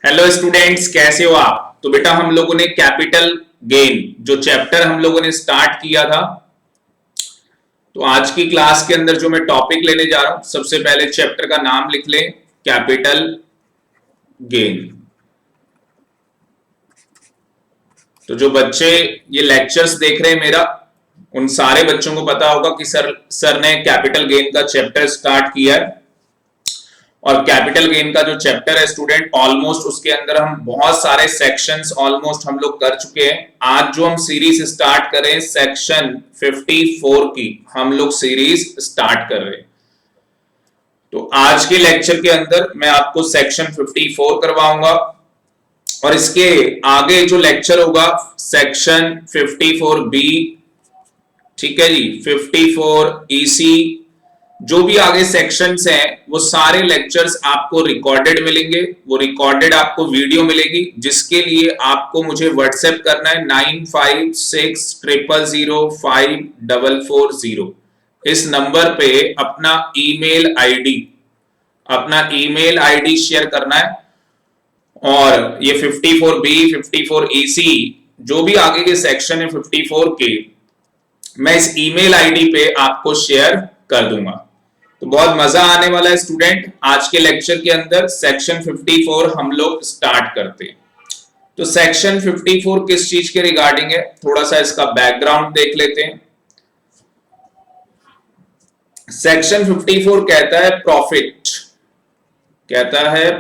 Hello students, कैसे हो आप? तो बेटा हम लोगों ने कैपिटल गेन जो चैप्टर हम लोगों ने स्टार्ट किया था, तो आज की क्लास के अंदर जो मैं टॉपिक लेने जा रहा हूं, सबसे पहले चैप्टर का नाम लिख लें, कैपिटल गेन। तो जो बच्चे ये लेक्चर्स देख रहे हैं मेरा, उन सारे बच्चों को पता होगा कि सर ने कैपिटल गेन का चैप्टर स्टार्ट किया है। और कैपिटल गेन का जो चैप्टर है स्टूडेंट, ऑलमोस्ट उसके अंदर हम बहुत सारे सेक्शंस ऑलमोस्ट हम लोग कर चुके हैं। आज जो हम सीरीज स्टार्ट करें सेक्शन 54 की हम लोग सीरीज स्टार्ट कर रहे हैं। तो आज के लेक्चर के अंदर मैं आपको सेक्शन 54 करवाऊंगा और इसके आगे जो लेक्चर होगा सेक्शन 54B, ठीक है जी, 54 EC, जो भी आगे सेक्शंस हैं वो सारे लेक्चर्स आपको रिकॉर्डेड मिलेंगे। वो रिकॉर्डेड आपको वीडियो मिलेगी, जिसके लिए आपको मुझे व्हाट्सएप करना है 9560005440। इस नंबर पे अपना ईमेल आईडी शेयर करना है। और ये 54B 54EC जो भी आगे के सेक्शन है 54 के, मैं इस ईमेल आईडी पे आपको शेयर कर दूंगा। तो बहुत मजा आने वाला है स्टूडेंट। आज के लेक्चर के अंदर सेक्शन 54 हम लोग स्टार्ट करते हैं। तो सेक्शन 54 किस चीज के रिगार्डिंग है, थोड़ा सा इसका बैकग्राउंड देख लेते हैं। सेक्शन 54 कहता है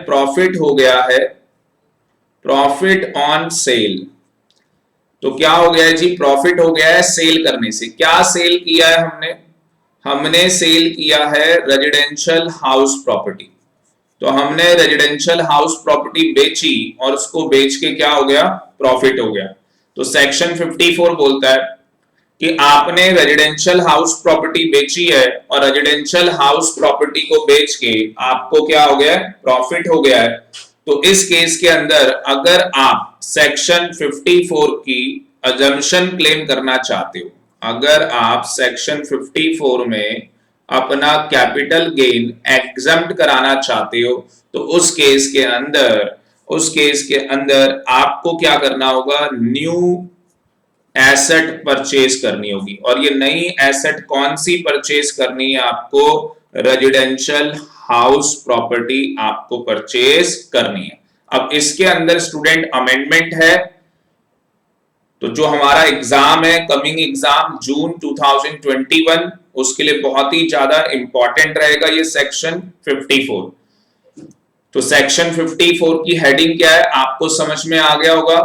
प्रॉफिट हो गया है, प्रॉफिट ऑन सेल। तो क्या हो गया है जी? प्रॉफिट हो गया है सेल करने से। क्या सेल किया है हमने सेल किया है रेजिडेंशियल हाउस प्रॉपर्टी। तो हमने रेजिडेंशियल हाउस प्रॉपर्टी बेची और उसको बेच के क्या हो गया? प्रॉफिट हो गया। तो सेक्शन 54 बोलता है कि आपने रेजिडेंशियल हाउस प्रॉपर्टी बेची है और रेजिडेंशियल हाउस प्रॉपर्टी को बेच के आपको क्या हो गया? प्रॉफिट हो गया है। तो इस केस के अंदर अगर आप सेक्शन 54 की अजम्पशन क्लेम करना चाहते हो, अगर आप सेक्शन 54 में अपना कैपिटल गेन एग्जम्प्ट कराना चाहते हो, तो उस केस के अंदर आपको क्या करना होगा? न्यू एसेट परचेज करनी होगी। और ये नई एसेट कौन सी परचेज करनी है आपको? रेजिडेंशियल हाउस प्रॉपर्टी आपको परचेज करनी है। अब इसके अंदर स्टूडेंट अमेंडमेंट है। तो जो हमारा एग्जाम है, कमिंग एग्जाम जून 2021, उसके लिए बहुत ही ज्यादा इंपॉर्टेंट रहेगा ये सेक्शन 54। तो सेक्शन 54 की हेडिंग क्या है आपको समझ में आ गया होगा।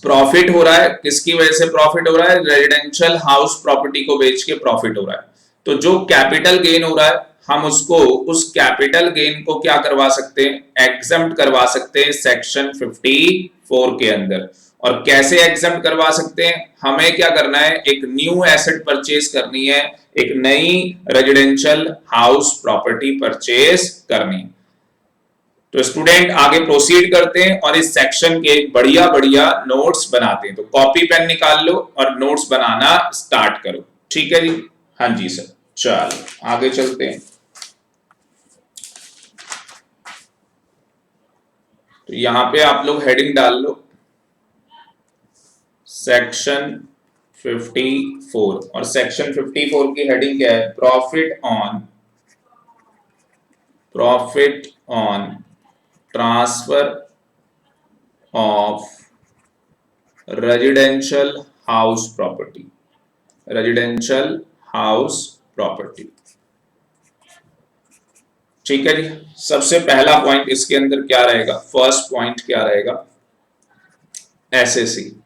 प्रॉफिट हो रहा है, किसकी वजह से प्रॉफिट हो रहा है? रेजिडेंशियल हाउस प्रॉपर्टी को बेच के प्रॉफिट हो रहा है। तो जो कैपिटल गेन हो रहा है, हम उसको उस कैपिटल गेन को क्या करवा सकते हैं? एग्जम्प्ट करवा सकते हैं सेक्शन 54 के अंदर। और कैसे एग्जम्प्ट करवा सकते हैं? हमें क्या करना है? एक न्यू एसेट परचेज करनी है, एक नई रेजिडेंशियल हाउस प्रॉपर्टी परचेज करनी है। तो स्टूडेंट आगे प्रोसीड करते हैं और इस सेक्शन के बढ़िया बढ़िया नोट्स बनाते हैं। तो कॉपी पेन निकाल लो और नोट्स बनाना स्टार्ट करो, ठीक है जी? हाँ जी सर, चलो आगे चलते हैं। तो यहां पे आप लोग हेडिंग डाल लो सेक्शन 54। और सेक्शन 54 की हेडिंग क्या है? Profit on transfer of residential house property. Residential house property, ठीक है जी। सबसे पहला पॉइंट इसके अंदर क्या रहेगा? फर्स्ट पॉइंट क्या रहेगा? एसएसी।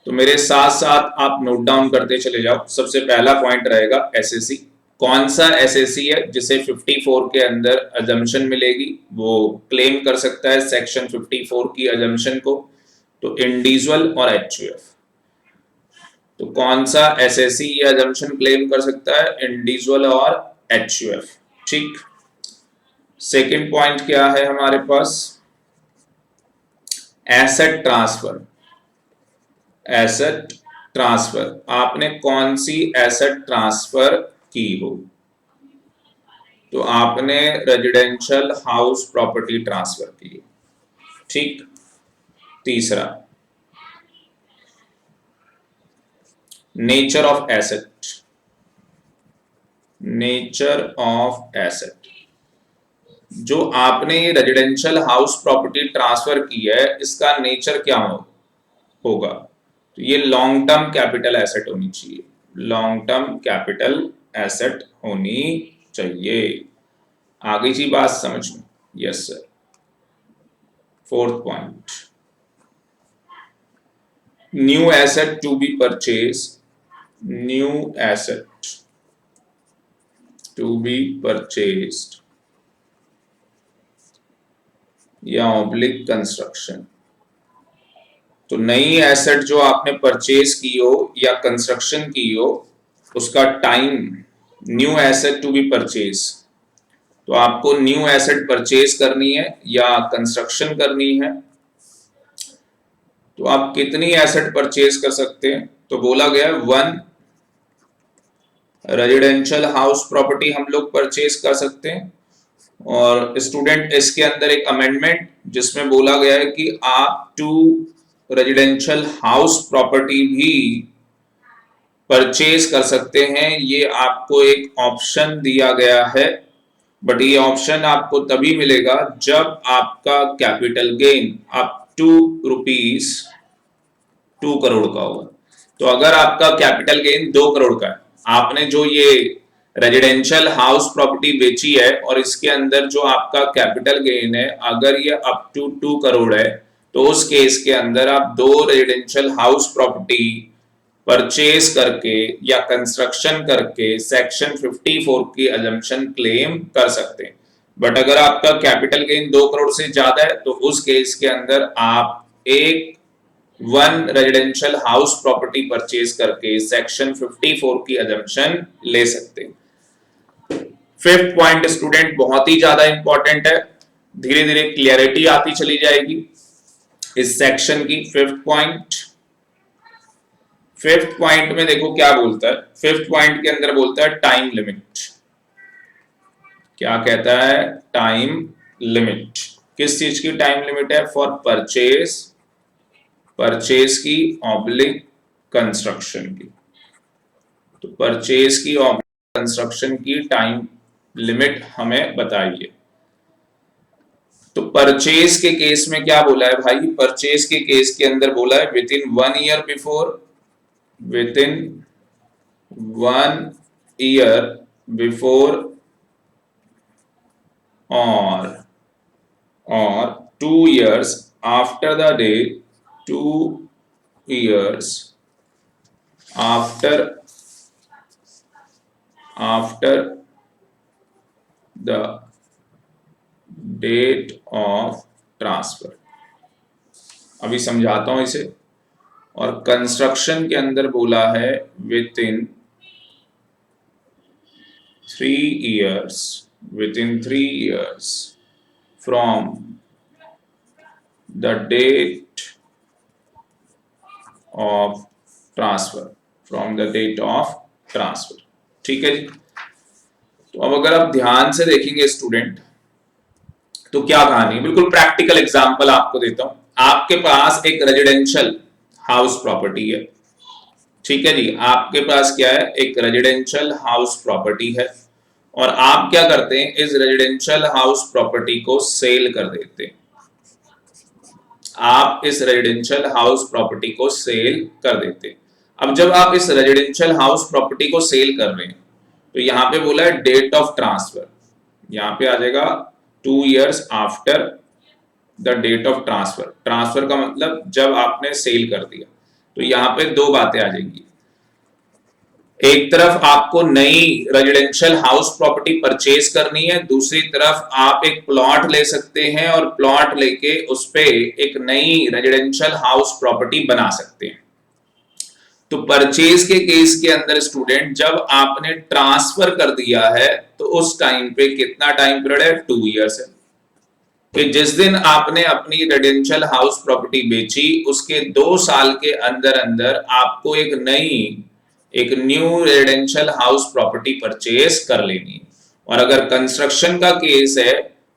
तो मेरे साथ साथ आप नोट डाउन करते चले जाओ। सबसे पहला पॉइंट रहेगा एसएसी। कौन सा एसएसी है जिसे 54 के अंदर अजम्पशन मिलेगी? वो क्लेम कर सकता है सेक्शन 54 की अजम्पशन को। तो इंडिविजुअल और एचयूएफ। तो कौन सा एसएसी या अजम्पशन क्लेम कर सकता है? इंडिविजुअल और एचयूएफ, ठीक। सेकंड पॉइंट क्या है हमारे पास? Asset transfer. एसेट ट्रांसफर, आपने कौन सी एसेट ट्रांसफर की हो? तो आपने रेजिडेंशियल हाउस प्रॉपर्टी ट्रांसफर की। ठीक। तीसरा, nature of asset. Nature of asset, जो आपने ये रेजिडेंशियल हाउस प्रॉपर्टी ट्रांसफर की है, इसका नेचर क्या होगा? तो ये लॉन्ग टर्म कैपिटल एसेट होनी चाहिए। लॉन्ग टर्म कैपिटल एसेट होनी चाहिए। आगे जी बात समझ में? Yes sir. Fourth point, new asset to be purchase. New asset to be purchased या ऑब्लिक कंस्ट्रक्शन। तो नई एसेट जो आपने परचेज की हो या कंस्ट्रक्शन की हो, उसका time, new asset to be purchase, तो आपको न्यू एसेट परचेज करनी है या कंस्ट्रक्शन करनी है, तो आप कितनी एसेट परचेज कर सकते हैं? तो बोला गया है 1 रेजिडेंशियल हाउस प्रॉपर्टी हम लोग परचेज कर सकते हैं। और स्टूडेंट, इसके अंदर एक अमेंडमेंट जिसमें बोला गया है कि आप 2 रेजिडेंशियल हाउस प्रॉपर्टी भी परचेज कर सकते हैं। ये आपको एक ऑप्शन दिया गया है, बट ये ऑप्शन आपको तभी मिलेगा जब आपका capital gain up to ₹2 crore का होगा। तो अगर आपका कैपिटल गेन 2 करोड़ का है, आपने जो ये रेजिडेंशियल हाउस प्रॉपर्टी बेची है और इसके अंदर जो आपका कैपिटल गेन है, अगर ये अप टू 2 करोड़ है, तो उस केस के अंदर आप 2 रेजिडेंशियल हाउस प्रॉपर्टी परचेज करके या कंस्ट्रक्शन करके सेक्शन 54 की अजम्पशन क्लेम कर सकते हैं। बट अगर आपका कैपिटल गेन 2 करोड़ से ज्यादा है, तो उस केस के अंदर आप 1 रेजिडेंशियल हाउस प्रॉपर्टी परचेज करके सेक्शन 54 की अजम्पशन ले सकते हैं। फिफ्थ पॉइंट स्टूडेंट बहुत ही ज्यादा इंपॉर्टेंट है, धीरे धीरे क्लियरिटी आती चली जाएगी इस सेक्शन की। फिफ्थ पॉइंट में देखो क्या बोलता है। फिफ्थ पॉइंट के अंदर बोलता है टाइम लिमिट। क्या कहता है? Time limit. किस चीज की टाइम लिमिट है? फॉर परचेज की ऑब्लिक कंस्ट्रक्शन की। तो परचेज की ऑब्लिक कंस्ट्रक्शन की टाइम लिमिट हमें बताइए। तो परचेज के केस में क्या बोला है भाई? परचेज के केस के अंदर बोला है within 1 year before or 2 years after the date, 2 years after the date of transfer. अभी समझाता हूं इसे। और कंस्ट्रक्शन के अंदर बोला है within 3 years from the date of transfer। ठीक है जी। तो अब अगर आप ध्यान से देखेंगे स्टूडेंट, तो क्या कहानी है, बिल्कुल प्रैक्टिकल एग्जांपल आपको देता हूं। आपके पास एक रेजिडेंशियल हाउस प्रॉपर्टी है, ठीक है जी। आपके पास क्या है? एक रेजिडेंशियल हाउस प्रॉपर्टी है, और आप क्या करते हैं? इस रेजिडेंशियल हाउस प्रॉपर्टी को सेल कर देते हैं। आप इस रेजिडेंशियल हाउस प्रॉपर्टी को सेल कर देते हैं। अब जब आप इस रेजिडेंशियल हाउस प्रॉपर्टी को सेल कर रहे हैं, तो यहां पे बोला है डेट ऑफ ट्रांसफर। यहां पे आ जाएगा 2 years after the date of transfer. Transfer का मतलब जब आपने सेल कर दिया। तो यहां पे 2 बातें आ जाएंगी। एक तरफ आपको नई रेजिडेंशियल हाउस प्रॉपर्टी परचेज करनी है, दूसरी तरफ आप एक प्लॉट ले सकते हैं और प्लॉट लेके उस पे एक नई रेजिडेंशियल हाउस प्रॉपर्टी बना सकते हैं। तो परचेज के केस के अंदर स्टूडेंट, जब आपने ट्रांसफर कर दिया है, तो उस टाइम पे कितना टाइम पीरियड है? 2 years है। कि जिस दिन आपने अपनी रेजिडेंशियल हाउस प्रॉपर्टी बेची, उसके 2 साल के अंदर अंदर आपको एक new residential house property purchase कर लेनी है। और अगर कंस्ट्रक्शन का केस है,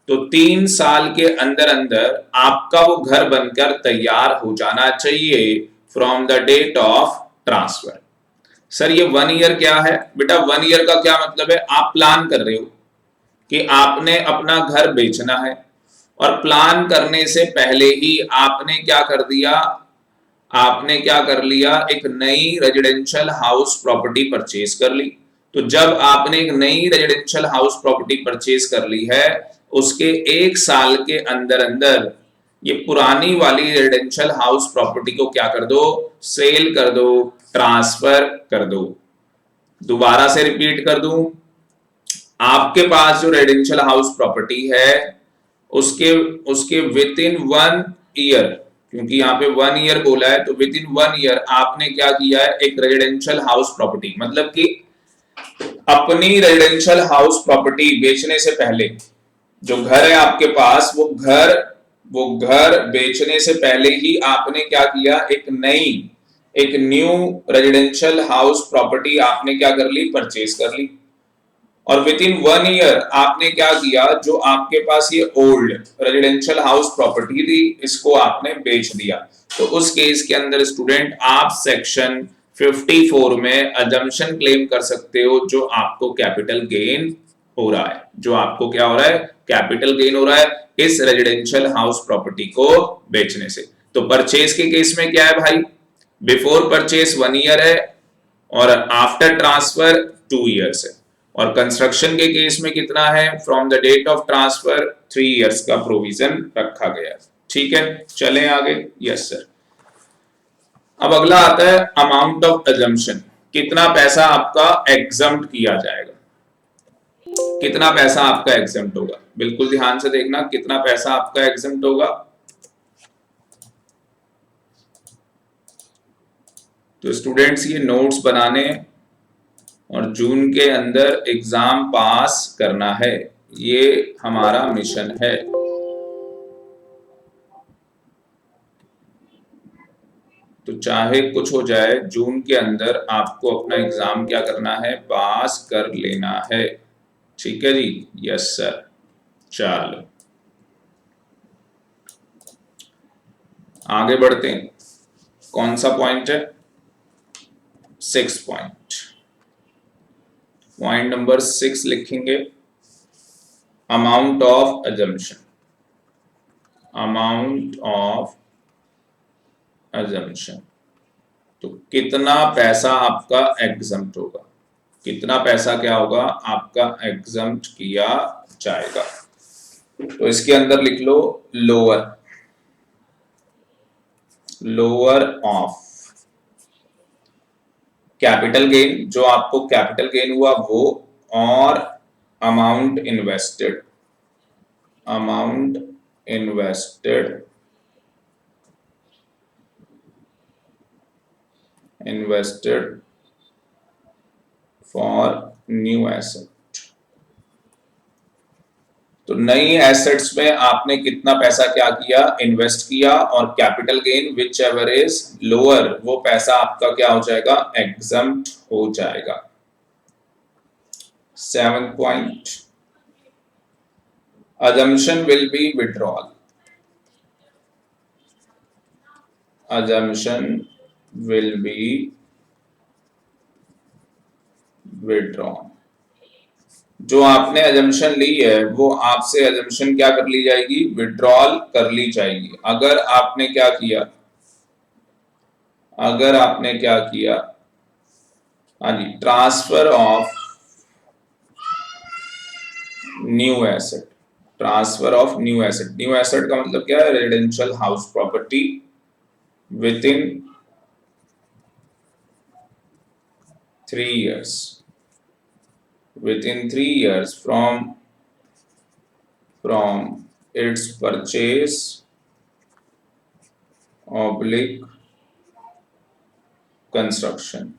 तो 3 साल के अंदर अंदर आपका वो घर बनकर तैयार हो जाना चाहिए from the date of transfer. Sir ये 1 ईयर क्या है? बेटा 1 ईयर का क्या मतलब है? आप प्लान कर रहे हो कि आपने अपना घर बेचना है, और प्लान करने से पहले ही आपने क्या कर दिया, आपने क्या कर लिया, एक नई रेजिडेंशियल हाउस प्रॉपर्टी परचेज कर ली। तो जब आपने एक नई रेजिडेंशियल हाउस प्रॉपर्टी परचेज कर ली है, उसके 1 साल के अंदर अंदर ये पुरानी वाली रेजिडेंशियल हाउस प्रॉपर्टी को क्या कर दो, सेल कर दो, ट्रांसफर कर दो। दोबारा से रिपीट कर दूं, आपके पास जो रेजिडेंशियल हाउस प्रॉपर्टी है उसके उसके विद इन 1 ईयर, क्योंकि यहाँ पे 1 ईयर बोला है, तो विद इन 1 ईयर आपने क्या किया है, एक रेजिडेंशियल हाउस प्रॉपर्टी, मतलब कि अपनी रेजिडेंशियल हाउस प्रॉपर्टी बेचने से पहले जो घर है आपके पास, वो घर बेचने से पहले ही आपने क्या किया, एक न्यू रेजिडेंशियल हाउस प्रॉपर्टी आपने क्या कर ली, परचेज कर ली। और विद इन 1 ईयर आपने क्या किया, जो आपके पास ये ओल्ड रेजिडेंशियल हाउस प्रॉपर्टी थी, इसको आपने बेच दिया। तो उस केस के अंदर स्टूडेंट आप सेक्शन 54 में अजम्पशन क्लेम कर सकते हो, जो आपको कैपिटल गेन हो रहा है, जो आपको क्या हो रहा है, कैपिटल गेन हो रहा है इस रेजिडेंशियल हाउस प्रॉपर्टी को बेचने से। तो परचेज के केस में क्या है भाई, बिफोर परचेज 1 ईयर है, और आफ्टर ट्रांसफर 2 ईयर्स है, और कंस्ट्रक्शन के केस में कितना है, from the date of transfer 3 years का प्रोविजन रखा गया है। ठीक है, चलें आगे। Yes sir. अब अगला आता है अमाउंट ऑफ अजम्पशन, कितना पैसा आपका एग्जम्प्ट किया जाएगा, कितना पैसा आपका एग्जम्प्ट होगा। बिल्कुल ध्यान से देखना, कितना पैसा आपका एग्जम्प्ट होगा। तो स्टूडेंट्स ये नोट्स बनाने और जून के अंदर एग्जाम पास करना है, ये हमारा मिशन है। तो चाहे कुछ हो जाए, जून के अंदर आपको अपना एग्जाम क्या करना है, पास कर लेना है। ठीक है जी, यस सर। चलो आगे बढ़ते हैं, कौन सा पॉइंट है, 6 पॉइंट। पॉइंट नंबर 6 लिखेंगे, amount of assumption, amount of assumption. तो कितना पैसा आपका एग्जम्प्ट होगा, कितना पैसा क्या होगा आपका एग्जम्प्ट किया जाएगा। तो इसके अंदर लिख लो लोअर ऑफ कैपिटल गेन, जो आपको कैपिटल गेन हुआ वो, और amount invested for new asset. तो नई एसेट्स में आपने कितना पैसा क्या किया, इन्वेस्ट किया, और capital gain which ever is lower, वो पैसा आपका क्या हो जाएगा, एग्जम्प्ट हो जाएगा। 7 point, assumption will be withdrawal, assumption will be withdrawn। जो आपने assumption ली है वो आपसे assumption क्या कर ली जाएगी, withdrawal कर ली जाएगी। अगर आपने क्या किया, हाँ जी, transfer of new asset, transfer of new asset. New asset का मतलब क्या है, residential house property within 3 years, within 3 years from its purchase oblique construction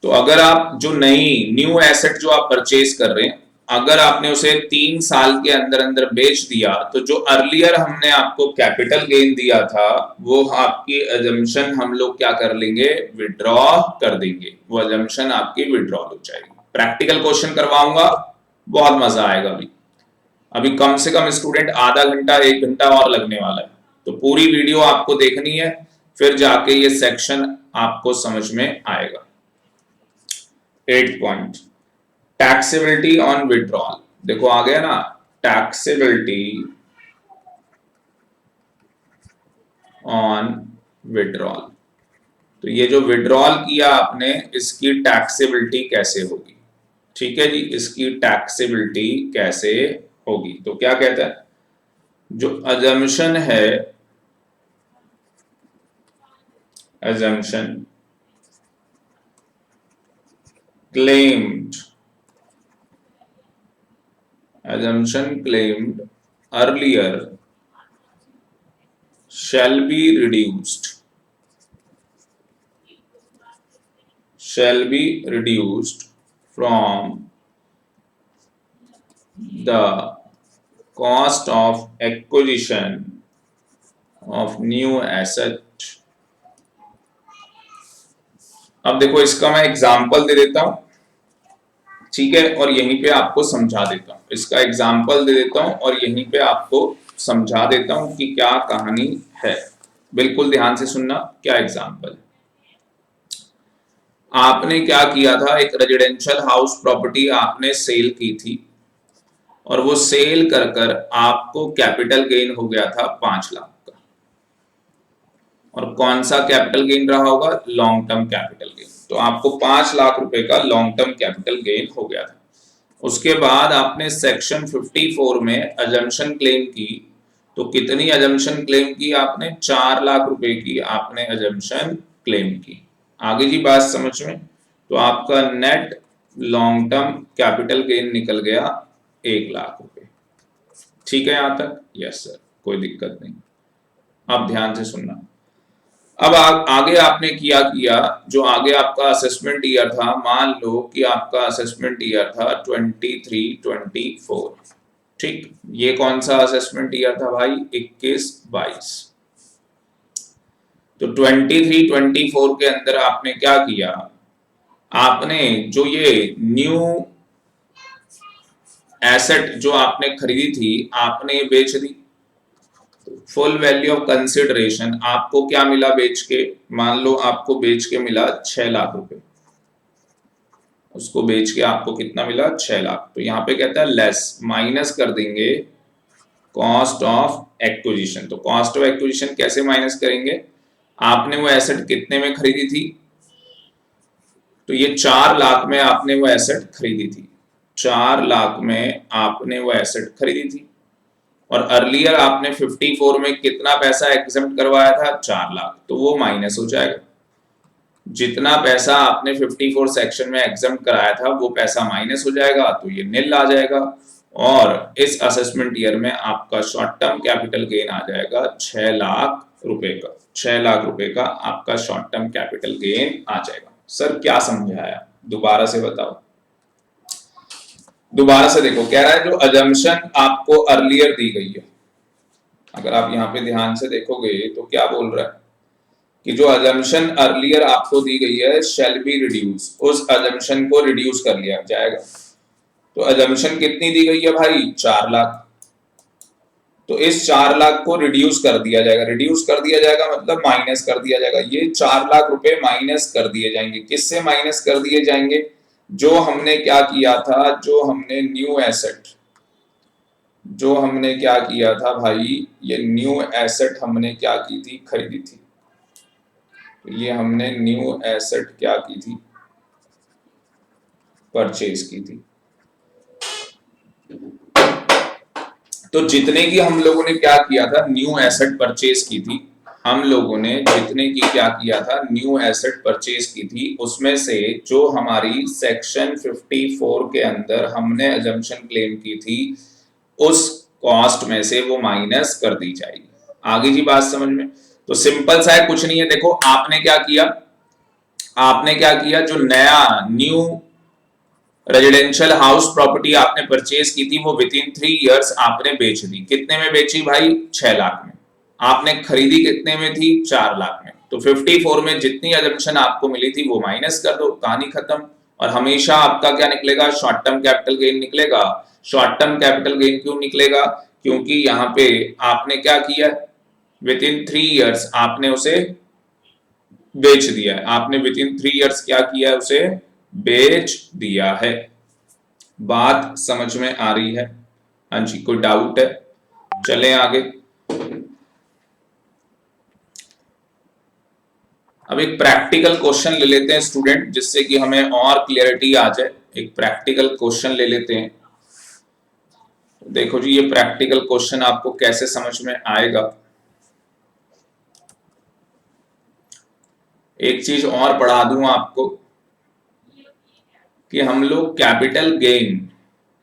तो अगर आप जो नई न्यू एसेट जो आप परचेज कर रहे हैं, अगर आपने उसे 3 साल के अंदर अंदर बेच दिया, तो जो अर्लियर हमने आपको कैपिटल गेन दिया था वो आपकी अजम्पशन हम लोग क्या कर लेंगे, विड्रॉ कर देंगे, वो अजम्पशन आपकी विड्रॉ हो जाएगी। प्रैक्टिकल क्वेश्चन करवाऊंगा, बहुत मजा आएगा। अभी कम से कम स्टूडेंट आधा घंटा 1 घंटा और लगने वाला है, तो पूरी वीडियो आपको देखनी है, फिर जाके ये सेक्शन आपको समझ में आएगा। 8 पॉइंट, टैक्सेबिलिटी ऑन विड्रॉल। देखो आ गया ना, टैक्सेबिलिटी ऑन विड्रॉल। तो ये जो विड्रॉल किया आपने, इसकी टैक्सेबिलिटी कैसे होगी? ठीक है जी, इसकी टैक्सेबिलिटी कैसे होगी? तो क्या कहता है, जो अजम्पशन है, assumption claimed earlier shall be reduced from the cost of acquisition of new asset। अब देखो इसका मैं एग्जाम्पल दे देता हूं, ठीक है, और यहीं पे आपको समझा देता हूं। इसका एग्जाम्पल दे देता हूं और यहीं पे आपको समझा देता हूं कि क्या कहानी है। बिल्कुल ध्यान से सुनना, क्या एग्जाम्पल है। आपने क्या किया था, एक रेजिडेंशियल हाउस प्रॉपर्टी आपने सेल की थी, और वो सेल कर कर आपको कैपिटल गेन हो गया था 5 लाख का। और कौन सा कैपिटल गेन रहा होगा? Long term capital gain. तो आपको 5 लाख रुपए का लॉन्ग टर्म कैपिटल गेन हो गया था। उसके बाद आपने सेक्शन 54 में अजम्पशन क्लेम की, तो कितनी अजम्पशन क्लेम की आपने? 4 लाख रुपए की आपने अजम्पशन क्लेम की। आगे जी बात समझ में? तो आपका net long term capital gain निकल गया 1 लाख रुपए। ठीक है यहां तक? यस सर, कोई दिक्कत नहीं। अब ध्यान से सुनना। अब आगे आपने किया जो आगे आपका असेसमेंट ईयर था, मान लो कि आपका असेसमेंट ईयर था 23-24। ठीक, ये कौन सा असेसमेंट ईयर था भाई? 21-22। तो 23-24 के अंदर आपने क्या किया, आपने जो ये न्यू एसेट जो आपने खरीदी थी, आपने बेच दी। फुल वैल्यू ऑफ कंसिडरेशन आपको क्या मिला बेच के? मान लो आपको बेच के मिला 6 लाख रुपए। उसको बेच के आपको कितना मिला? 6 लाख। तो यहाँ पे कहता है लेस, माइनस कर देंगे कॉस्ट ऑफ एक्विजिशन। तो कॉस्ट ऑफ एक्विजिशन कैसे माइनस करेंगे? आपने वो एसेट कितने में खरीदी थी? तो ये 4 लाख में आपने वो एसेट खरीदी थी। 4 लाख में आपने वो एसेट खरीदी थी, और अर्लियर आपने 54 में कितना पैसा एग्जम्प्ट करवाया था? 4 लाख। तो वो माइनस हो जाएगा। जितना पैसा आपने 54 सेक्शन में एग्जम्प्ट कराया था वो पैसा माइनस हो जाएगा, तो ये नील आ जाएगा। और इस असेसमेंट ईयर में आपका शॉर्ट टर्म कैपिटल गेन आ जाएगा 6 लाख रुपए का। 6 लाख रुपए का आपका शॉर्ट टर्म कैपिटल गेन आ जाएगा। सर क्या समझाया, दोबारा से बताओ। दोबारा से देखो, कह रहा है जो अजम्पशन आपको अर्लियर दी गई है, अगर आप यहाँ पे ध्यान से देखोगे तो क्या बोल रहा है कि जो अजम्पशन अर्लियर आपको दी गई है शैल बी रिड्यूस, उस अजम्पशन को रिड्यूस कर लिया जाएगा। तो अजम्पशन कितनी दी गई है भाई? 4 लाख। तो इस 4 लाख को रिड्यूस कर दिया जाएगा। रिड्यूस कर दिया जाएगा मतलब माइनस कर दिया जाएगा। ये 4 लाख रुपए माइनस कर दिए जाएंगे। किससे माइनस कर दिए जाएंगे? जो हमने क्या किया था, जो हमने न्यू एसेट, जो हमने क्या किया था भाई, ये न्यू एसेट हमने क्या की थी? खरीदी थी। ये हमने न्यू एसेट क्या की थी? परचेज की थी। तो जितने की हम लोगों ने क्या किया था? न्यू एसेट परचेज की थी। हम लोगों ने जितने की क्या किया था? न्यू एसेट परचेज की थी। उसमें से जो हमारी सेक्शन 54 के अंदर हमने अजम्पशन क्लेम की थी, उस कॉस्ट में से वो माइनस कर दी जाएगी। आगे जी बात समझ में? तो सिंपल सा है, कुछ नहीं है। देखो आपने क्या किया, आपने क्या किया, जो नया न्यू रेजिडेंशियल हाउस प्रॉपर्टी आपने परचेज की थी वो विद इन 3 इयर्स आपने बेच दी। कितने में बेची भाई? 6 लाख में। आपने खरीदी कितने में थी? 4 लाख में। तो 54 में जितनी अजम्पशन आपको मिली थी वो माइनस कर दो, कहानी खत्म। और हमेशा आपका क्या निकलेगा, शॉर्ट टर्म कैपिटल गेन निकलेगा। शॉर्ट टर्म कैपिटल गेन क्यों निकलेगा, क्योंकि यहाँ पे आपने क्या किया, विद इन 3 इयर्स आपने उसे बेच दिया है, आपने विद इन 3 इयर्स क्या किया है, उसे बेच दिया है। बात समझ में आ रही है? हाँ जी, कोई डाउट है? चलें आगे। अब एक प्रैक्टिकल क्वेश्चन ले लेते हैं स्टूडेंट, जिससे कि हमें और क्लियरिटी आ जाए। एक प्रैक्टिकल क्वेश्चन ले लेते हैं। देखो जी, ये प्रैक्टिकल क्वेश्चन आपको कैसे समझ में आएगा। एक चीज और पढ़ा दूं आपको कि हम लोग कैपिटल गेन,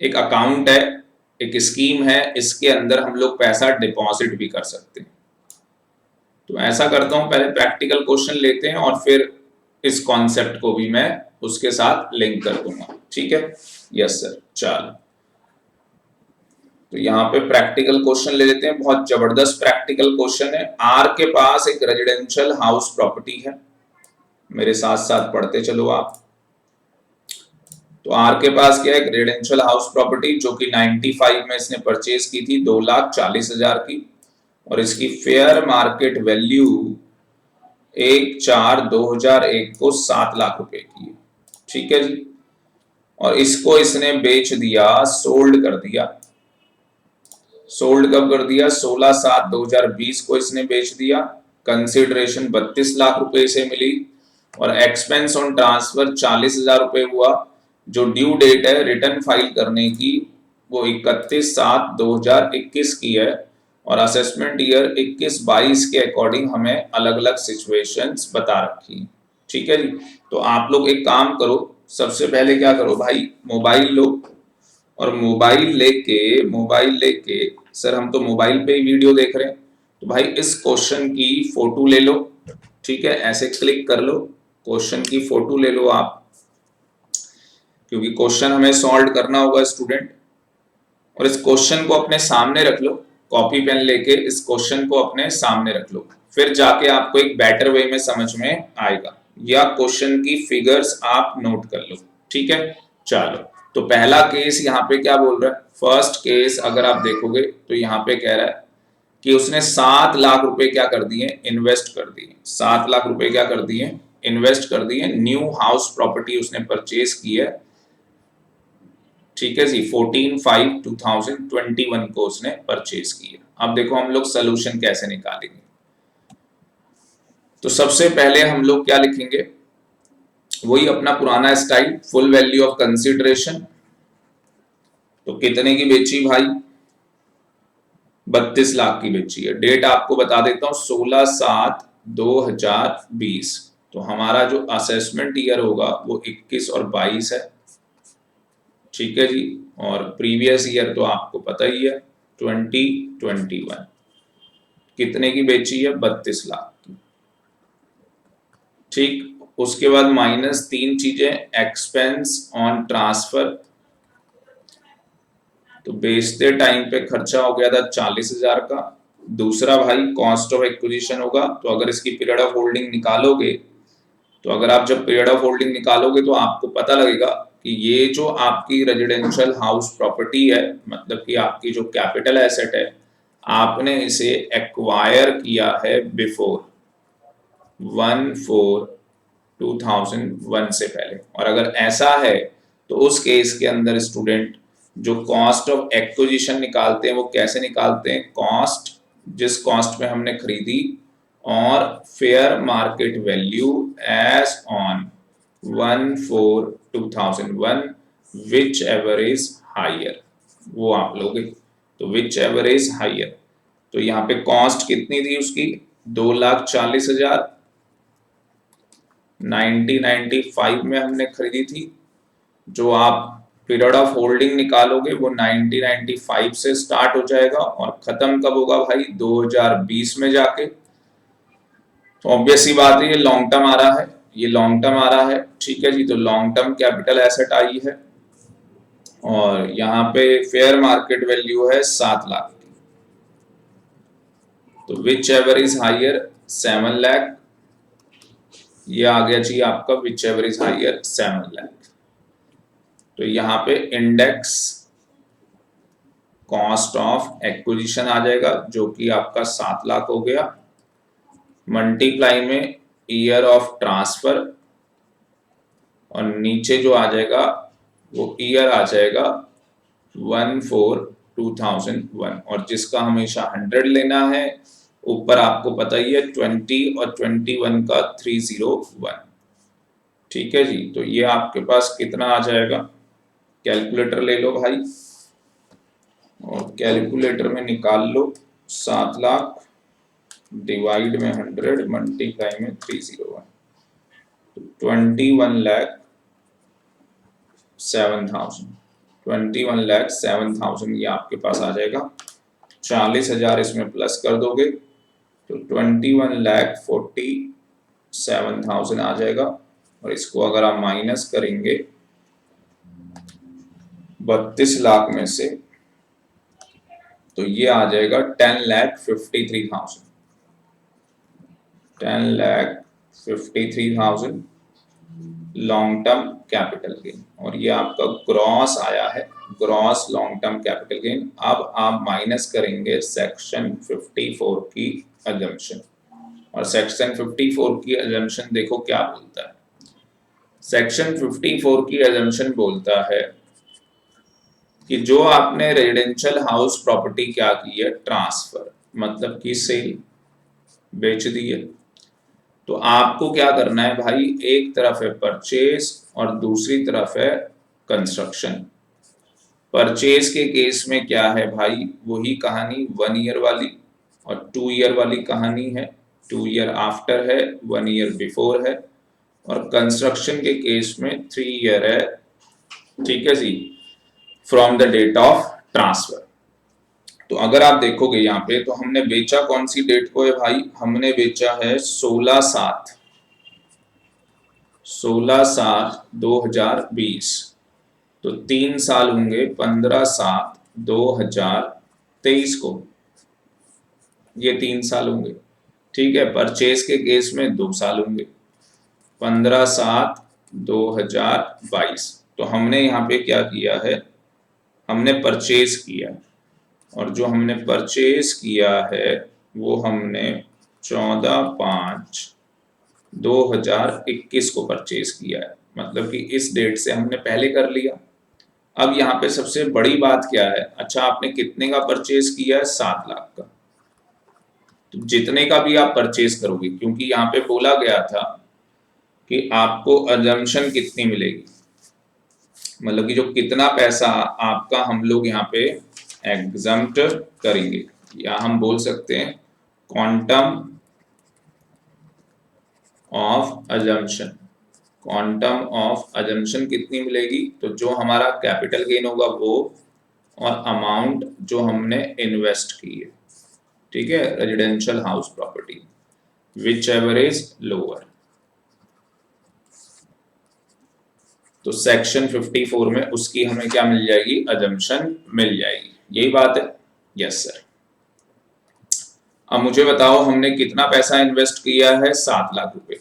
एक अकाउंट है, एक स्कीम है, इसके अंदर हम लोग पैसा डिपॉजिट भी कर सकते हैं। तो ऐसा करता हूं, पहले प्रैक्टिकल क्वेश्चन लेते हैं और फिर इस कॉन्सेप्ट को भी मैं उसके साथ लिंक कर दूंगा। ठीक है? Yes sir. चलो, तो यहाँ पे प्रैक्टिकल क्वेश्चन ले लेते हैं। बहुत जबरदस्त प्रैक्टिकल क्वेश्चन है। आर के पास एक रेजिडेंशियल हाउस प्रॉपर्टी है, मेरे साथ साथ पढ़ते चलो आप। तो आर के पास क्या है, एक रेजिडेंशियल हाउस प्रॉपर्टी जो कि 95 में इसने परचेज की थी 2,40,000 की, और इसकी फेयर मार्केट वैल्यू 1/4/2001 को 7 लाख रुपए की है। ठीक है जी। और इसको इसने बेच दिया, सोल्ड कर दिया। सोल्ड कब कर दिया, 16/7/2020 को इसने बेच दिया। कंसिडरेशन 32 लाख रुपए से मिली और एक्सपेंस ऑन ट्रांसफर 40,000 रुपए हुआ। जो ड्यू डेट है रिटर्न फाइल करने की वो 31/7/2021 की है और असेसमेंट ईयर 21-22 के अकॉर्डिंग हमें अलग अलग सिचुएशंस बता रखी। ठीक है जी। तो आप लोग एक काम करो, सबसे पहले क्या करो भाई, मोबाइल लो और मोबाइल लेके सर हम तो मोबाइल पे ही वीडियो देख रहे हैं, तो भाई इस क्वेश्चन की फोटो ले लो। ठीक है, ऐसे क्लिक कर लो, क्वेश्चन की फोटो ले लो आप, क्योंकि क्वेश्चन हमें सॉल्व करना होगा स्टूडेंट। और इस क्वेश्चन को अपने सामने रख लो, कॉपी पेन लेके इस क्वेश्चन को अपने सामने रख लो, फिर जाके आपको एक बेटर वे में समझ में आएगा, या क्वेश्चन की फिगर्स आप नोट कर लो। ठीक है, चलो। तो पहला केस यहाँ पे क्या बोल रहा है, फर्स्ट केस अगर आप देखोगे तो यहाँ पे कह रहा है कि उसने 7 लाख रुपए क्या कर दिए, इन्वेस्ट कर दिए। 7 लाख रुपए क्या कर दिए, इन्वेस्ट कर दिए। न्यू हाउस प्रॉपर्टी उसने परचेज की है। ठीक है जी, 14/5/2021 को उसने परचेज की है। अब देखो हम लोग सोल्यूशन कैसे निकालेंगे। तो सबसे पहले हम लोग क्या लिखेंगे, वही अपना पुराना style, full value of consideration. तो कितने की बेची भाई, 32 लाख की बेची है। डेट आपको बता देता हूं 16/7/2020। तो हमारा जो असेसमेंट ईयर होगा वो 21 और 22 है। ठीक है जी। और प्रीवियस ईयर तो आपको पता ही है 2021। कितने की बेची है, 32 लाख की। ठीक, उसके बाद माइनस 3 चीजें, एक्सपेंस ऑन ट्रांसफर, तो बेचते टाइम पे खर्चा हो गया था 40,000 का। दूसरा भाई कॉस्ट ऑफ एक्विजिशन होगा, तो अगर इसकी पीरियड ऑफ होल्डिंग निकालोगे, तो अगर आप जब पीरियड ऑफ होल्डिंग निकालोगे तो आपको पता लगेगा कि ये जो आपकी रेजिडेंशियल हाउस प्रॉपर्टी है, मतलब कि आपकी जो कैपिटल एसेट है, आपने इसे एक्वायर किया है बिफोर 1/4/2001 से पहले। और अगर ऐसा है तो उस केस के अंदर स्टूडेंट जो कॉस्ट ऑफ एक्विजिशन निकालते हैं वो कैसे निकालते हैं, कॉस्ट जिस कॉस्ट में हमने खरीदी और fair market value as on 1/4/2001 whichever is higher, वो आप लोगे। तो विच एवर इज हायर, तो यहाँ पे कॉस्ट कितनी थी उसकी, 2,40,000 1995 में हमने खरीदी थी। जो आप पीरियड ऑफ होल्डिंग निकालोगे वो 1995 से स्टार्ट हो जाएगा और खत्म कब होगा भाई, 2020 में जाके। तो ऑब्वियस सी बात है ये लॉन्ग टर्म आ रहा है, ये लॉन्ग टर्म आ रहा है। ठीक है जी। तो लॉन्ग टर्म कैपिटल एसेट आई है और यहाँ पे फेयर मार्केट वैल्यू है 7 लाख की। तो whichever is higher, 7 lakh. ये आ गया जी आपका whichever is higher 7 lakh. तो यहाँ पे इंडेक्स कॉस्ट ऑफ एक्विजिशन आ जाएगा जो कि आपका 7 लाख हो गया, मल्टीप्लाई में ईयर ऑफ ट्रांसफर, और नीचे जो आ जाएगा वो ईयर आ जाएगा 1/4/2001, और जिसका हमेशा 100 लेना है, ऊपर आपको पता ही है 20 और 21 का 301। ठीक है जी, तो ये आपके पास कितना आ जाएगा, कैलकुलेटर ले लो भाई और कैलकुलेटर में निकाल लो 7 लाख डिवाइड में 100 मल्टीप्लाई में 301, तो 21,07,000 ये आपके पास आ जाएगा। 40,000 इसमें प्लस कर दोगे तो 21,47,000 आ जाएगा, और इसको अगर आप माइनस करेंगे 32 लाख में से तो ये आ जाएगा 10,53,000, 10,53,000 लॉन्ग टर्म कैपिटल गेन, और ये आपका ग्रॉस आया है, gross long term capital gain. अब आप माइनस करेंगे सेक्शन 54 की अजम्पशन, और सेक्शन 54 की अजम्पशन देखो क्या बोलता है। सेक्शन 54 की अजम्पशन बोलता है कि जो आपने रेजिडेंशियल हाउस प्रॉपर्टी क्या की है, ट्रांसफर मतलब कि सेल, बेच दी है, तो आपको क्या करना है भाई, एक तरफ है परचेज और दूसरी तरफ है कंस्ट्रक्शन। परचेज के केस में क्या है भाई, वही कहानी 1 ईयर वाली और 2 ईयर वाली कहानी है, 2 ईयर आफ्टर है, 1 ईयर बिफोर है, और कंस्ट्रक्शन के केस में 3 ईयर है। ठीक है जी, from the date of transfer. तो अगर आप देखोगे यहाँ पे, तो हमने बेचा कौन सी डेट को है भाई, हमने बेचा है 16/7/2020, तो 3 साल होंगे 15/7/2023 को, ये 3 साल होंगे। ठीक है, परचेज के केस में 2 साल होंगे 15/7/2022। तो हमने यहाँ पे क्या किया है, हमने परचेज किया, और जो हमने परचेज किया है वो हमने 14/5/2021 को परचेज किया है, मतलब कि इस डेट से हमने पहले कर लिया। अब यहाँ पे सबसे बड़ी बात क्या है, अच्छा आपने कितने का परचेज किया है, 7 लाख का, तो जितने का भी आप परचेज करोगे, क्योंकि यहाँ पे बोला गया था कि आपको अजम्पशन कितनी मिलेगी, मतलब कि जो कितना पैसा आपका हम लोग यहाँ पे एग्जम्प्ट करेंगे, या हम बोल सकते हैं quantum of assumption. Quantum of assumption कितनी मिलेगी, तो जो हमारा कैपिटल गेन होगा वो, और अमाउंट जो हमने इन्वेस्ट की है, ठीक है, residential house property, which ever is lower. तो सेक्शन 54 में उसकी हमें क्या मिल जाएगी, अजम्पशन मिल जाएगी, यही बात है। Yes sir. अब मुझे बताओ हमने कितना पैसा इन्वेस्ट किया है, 7 लाख रुपए।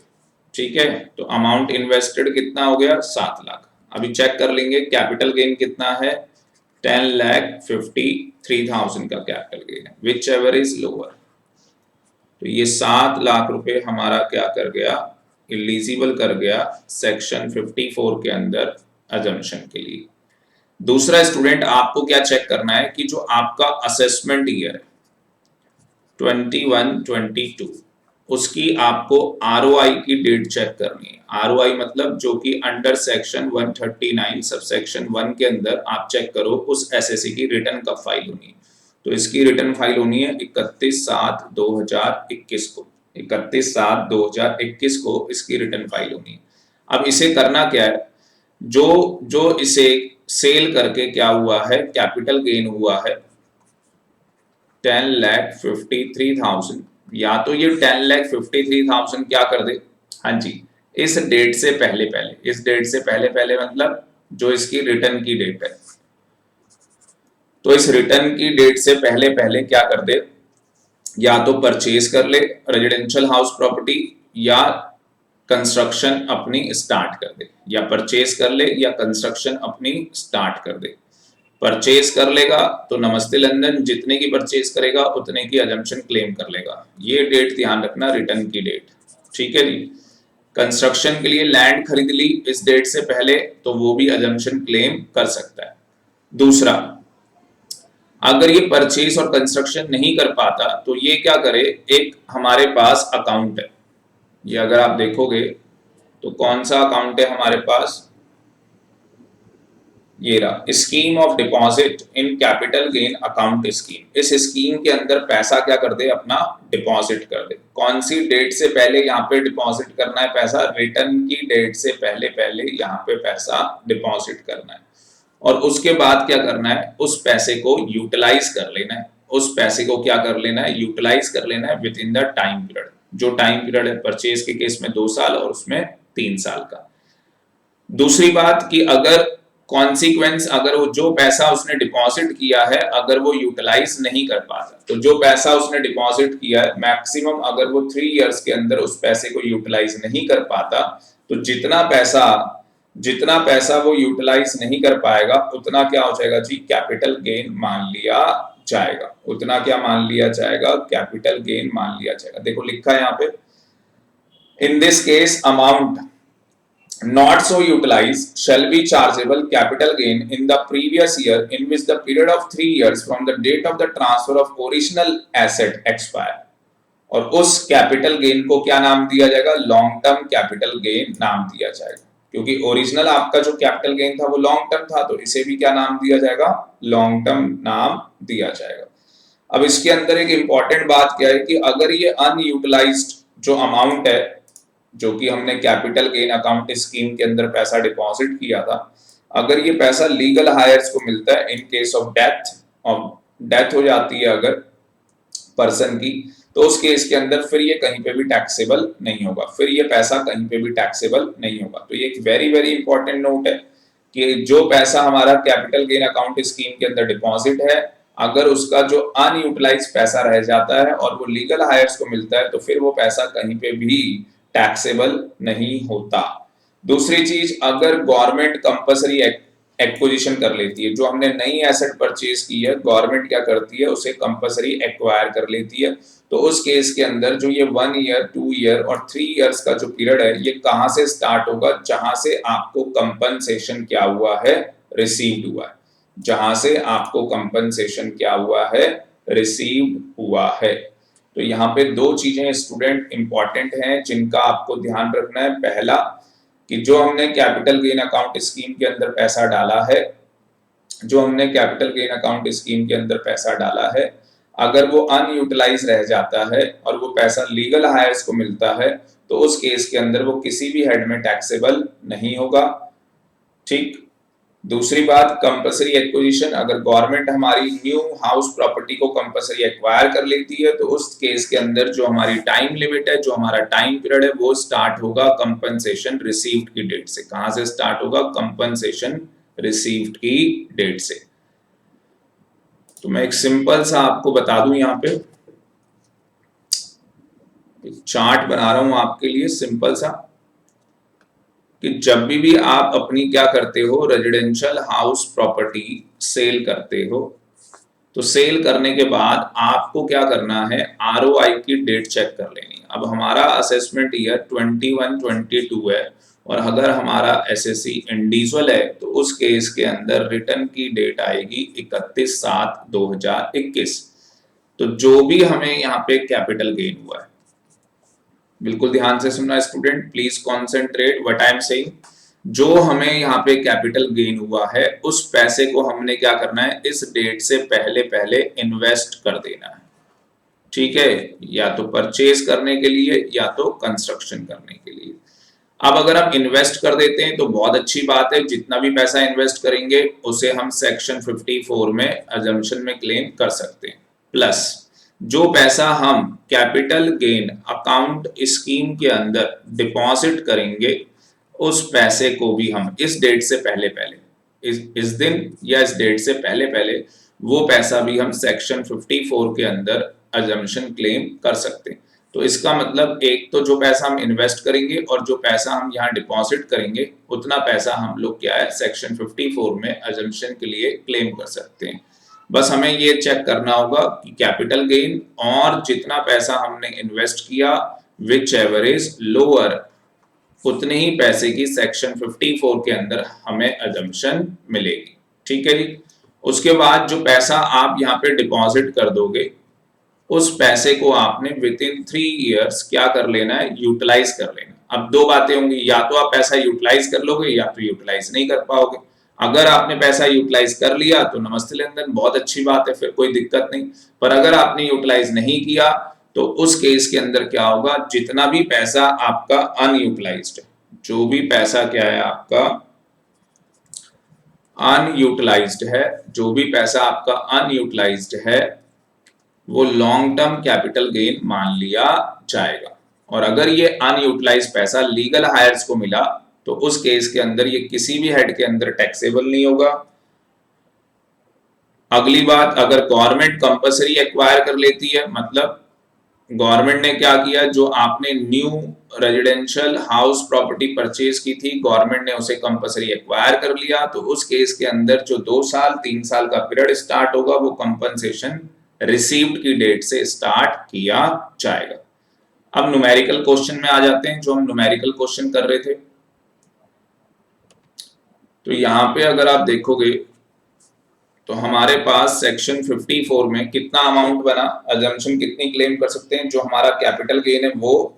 ठीक है, तो अमाउंट इन्वेस्टेड कितना हो गया, 7 लाख। अभी चेक कर लेंगे कैपिटल गेन कितना है, 10,53,000 का कैपिटल गेन है, विच एवर इज लोअर। तो ये 7 लाख रुपए हमारा क्या कर गया, इलिजिबल कर गया सेक्शन 54 के अंदर अजम्पशन के लिए। दूसरा स्टूडेंट, आपको क्या चेक करना है कि जो आपका असेसमेंट ईयर है 21-22, उसकी आपको आरओआई की डेट चेक करनी है। आरओआई मतलब जो कि अंडर सेक्शन 139 सब सेक्शन 1 के अंदर आप चेक करो उस एसएससी की रिटर्न कब फाइल होनी है। तो इसकी रिटर्न फाइल होनी है 31/7/2021 को, 31/7/2021 को इसकी रिटर्न फाइल होनी है। अब इसे करना क्या है, जो इसे सेल करके क्या हुआ है, कैपिटल गेन हुआ है 10,53,000, या तो ये 10,53,000 क्या कर दे, हाँ जी, इस डेट से पहले पहले, इस डेट से पहले पहले मतलब जो इसकी रिटर्न की डेट है, तो इस रिटर्न की डेट से पहले पहले क्या कर दे, या तो परचेज कर ले रेजिडेंशियल हाउस प्रॉपर्टी, या कंस्ट्रक्शन अपनी स्टार्ट कर दे, या परचेज कर ले या कंस्ट्रक्शन अपनी स्टार्ट कर दे। परचेज कर लेगा तो नमस्ते लंदन, जितने की परचेज करेगा उतने की अजम्पशन क्लेम कर लेगा। ये डेट ध्यान रखना, रिटर्न की डेट, ठीक है जी। कंस्ट्रक्शन के लिए लैंड खरीद ली इस डेट से पहले तो वो भी अजम्पशन क्लेम कर सकता है। दूसरा, अगर ये परचेज और कंस्ट्रक्शन नहीं कर पाता तो ये क्या करे, एक हमारे पास अकाउंट है, ये अगर आप देखोगे तो कौन सा अकाउंट है हमारे पास, ये रहा, scheme of deposit in capital gain account scheme. इस स्कीम के अंदर पैसा क्या कर दे, अपना डिपॉजिट कर दे। कौन सी डेट से पहले यहाँ पे डिपॉजिट करना है पैसा, रिटर्न की डेट से पहले पहले यहाँ पे पैसा डिपॉजिट करना है। और उसके बाद क्या करना है, उस पैसे को यूटिलाइज कर लेना है। उस पैसे को क्या कर लेना है, यूटिलाइज कर लेना है with in the time period. जो टाइम पीरियड है परचेज के केस में 2 साल और उसमें 3 साल का। दूसरी बात कि अगर कॉन्सिक्वेंस, अगर वो जो पैसा उसने डिपॉजिट किया है अगर वो यूटिलाइज नहीं कर पाता, तो जो पैसा उसने डिपॉजिट किया है मैक्सिमम अगर वो 3 इयर्स के अंदर उस पैसे को यूटिलाइज नहीं कर पाता, तो जितना पैसा वो यूटिलाइज नहीं कर पाएगा उतना क्या हो जाएगा जी, कैपिटल गेन मान लिया जाएगा। उतना क्या मान लिया जाएगा, कैपिटल गेन मान लिया जाएगा। देखो लिखा है यहाँ पे, in this case amount not so utilized shall be chargeable capital gain in the previous year in which the period of 3 years from the date of the transfer of original asset expire। और उस capital gain को क्या नाम दिया जाएगा, long term capital gain नाम दिया जाएगा, क्योंकि ओरिजिनल आपका जो कैपिटल गेन था वो लॉन्ग टर्म था, तो इसे भी क्या नाम दिया जाएगा, लॉन्ग टर्म नाम दिया जाएगा। अब इसके अंदर एक इंपॉर्टेंट बात क्या है कि अगर ये अनयूटिलाइज्ड जो अमाउंट है, जो कि हमने कैपिटल गेन अकाउंट स्कीम के अंदर पैसा डिपॉजिट किया था, अगर ये पैसा लीगल हायर्स को मिलता है इन केस ऑफ डेथ हो जाती है अगर पर्सन की, तो उस केस के अंदर फिर ये कहीं पे भी टैक्सेबल नहीं होगा, फिर ये पैसा कहीं पे भी टैक्सेबल नहीं होगा। तो ये एक वेरी वेरी इंपॉर्टेंट नोट है कि जो पैसा हमारा कैपिटल गेन अकाउंट स्कीम के अंदर डिपॉजिट है, अगर उसका जो अनयूटिलाइज पैसा रह जाता है और वो लीगल हायर्स को मिलता है, तो फिर वो पैसा कहीं पे भी टैक्सेबल नहीं होता। दूसरी चीज, अगर गवर्नमेंट कंपल्सरी एक्विजिशन कर लेती है, जो हमने नई एसेट परचेज की है गवर्नमेंट क्या करती है, उसे कंपल्सरी एक्वायर कर लेती है, तो उस केस के अंदर जो ये 1 ईयर 2 ईयर और 3 इयर्स का जो पीरियड है, ये कहां से स्टार्ट होगा, जहां से आपको कंपनसेशन क्या हुआ है, रिसीव्ड हुआ है। जहां से आपको कंपनसेशन क्या हुआ है, रिसीव्ड हुआ है। तो यहाँ पे 2 चीजें स्टूडेंट इंपॉर्टेंट हैं जिनका आपको ध्यान रखना है। पहला कि जो हमने कैपिटल गेन अकाउंट स्कीम के अंदर पैसा डाला है, जो हमने कैपिटल गेन अकाउंट स्कीम के अंदर पैसा डाला है, अगर वो अनयूटिलाइज रह जाता है और वो पैसा लीगल हायर्स को मिलता है, तो उस केस के अंदर वो किसी भी हेड में टैक्सेबल नहीं होगा। ठीक। दूसरी बात, कंपल्सरी एक्विजिशन, अगर गवर्नमेंट हमारी न्यू हाउस प्रॉपर्टी को कंपल्सरी एक्वायर कर लेती है, तो उस केस के अंदर जो हमारी टाइम लिमिट है, जो हमारा टाइम पीरियड है, वो स्टार्ट होगा कंपनसेशन रिसीव्ड की डेट से। कहां से स्टार्ट होगा, कंपनसेशन रिसीव्ड की डेट से। तो मैं एक सिंपल सा आपको बता दूं, यहां पे एक चार्ट बना रहा हूं आपके लिए सिंपल सा, कि जब भी आप अपनी क्या करते हो, रेजिडेंशियल हाउस प्रॉपर्टी सेल करते हो, तो सेल करने के बाद आपको क्या करना है, आरओआई की डेट चेक कर लेनी है। अब हमारा असेसमेंट ईयर 21-22 है, और अगर हमारा एसएससी इंडिविजुअल है तो उस केस के अंदर रिटर्न की डेट आएगी 31/7/2021। तो जो भी हमें यहाँ पे कैपिटल गेन हुआ है, बिल्कुल ध्यान से सुनना student, please concentrate what I am saying. जो हमें यहाँ पे कैपिटल गेन हुआ है, उस पैसे को हमने क्या करना है, इस डेट से पहले पहले इन्वेस्ट कर देना है। ठीक है, या तो परचेज करने के लिए या तो कंस्ट्रक्शन करने के लिए। अब अगर हम इन्वेस्ट कर देते हैं तो बहुत अच्छी बात है, जितना भी पैसा इन्वेस्ट करेंगे उसे हम सेक्शन 54 में अजम्पशन में क्लेम कर सकते हैं। प्लस जो पैसा हम कैपिटल गेन अकाउंट स्कीम के अंदर डिपॉजिट करेंगे, उस पैसे को भी हम इस डेट से पहले पहले, इस दिन या इस डेट से पहले पहले, वो पैसा भी हम सेक्शन 54 के अंदर अजम्पशन क्लेम कर सकते हैं। तो इसका मतलब एक तो जो पैसा हम इन्वेस्ट करेंगे और जो पैसा हम यहाँ डिपॉजिट करेंगे उतना पैसा हम लोग क्या है सेक्शन 54 में अजम्पशन के लिए क्लेम कर सकते हैं। बस हमें ये चेक करना होगा कि कैपिटल गेन और जितना पैसा हमने इन्वेस्ट किया विच एवर इज लोअर, उतने ही पैसे की सेक्शन 54 के अंदर हमें अजम्पशन मिलेगी। ठीक है जी। उसके बाद जो पैसा आप यहाँ पे डिपॉजिट कर दोगे उस पैसे को आपने विद इन 3 इयर्स क्या कर लेना है, यूटिलाइज कर लेना। अब दो बातें होंगी, या तो आप पैसा यूटिलाइज कर लोगे या तो यूटिलाइज नहीं कर पाओगे। अगर आपने पैसा यूटिलाइज कर लिया तो नमस्ते लेनदेन, बहुत अच्छी बात है, फिर कोई दिक्कत नहीं। पर अगर आपने यूटिलाइज नहीं किया तो उस केस के अंदर क्या होगा, जितना भी पैसा आपका अनयूटिलाइज्ड है, जो भी पैसा क्या है आपका अनयूटिलाइज्ड है, जो भी पैसा आपका अनयूटिलाइज्ड है वो लॉन्ग टर्म कैपिटल गेन मान लिया जाएगा। और अगर ये अनयूटिलाइज पैसा लीगल हायर्स को मिला तो उस केस के अंदर ये किसी भी हेड के अंदर टैक्सेबल नहीं होगा। अगली बात, अगर गवर्नमेंट कंपलसरी एक्वायर कर लेती है, मतलब गवर्नमेंट ने क्या किया, जो आपने new residential house property purchase की थी गवर्नमेंट ने उसे कंपलसरी एक्वायर कर लिया, तो उस केस के अंदर जो 2 साल 3 साल का पीरियड स्टार्ट होगा वो कंपनसेशन रिसीव्ड की डेट से स्टार्ट किया जाएगा। अब न्यूमेरिकल क्वेश्चन में आ जाते हैं, जो हम न्यूमेरिकल क्वेश्चन कर रहे थे। तो यहां पे अगर आप देखोगे तो हमारे पास सेक्शन 54 में कितना अमाउंट बना, अजम्पशन कितनी क्लेम कर सकते हैं, जो हमारा कैपिटल गेन है वो,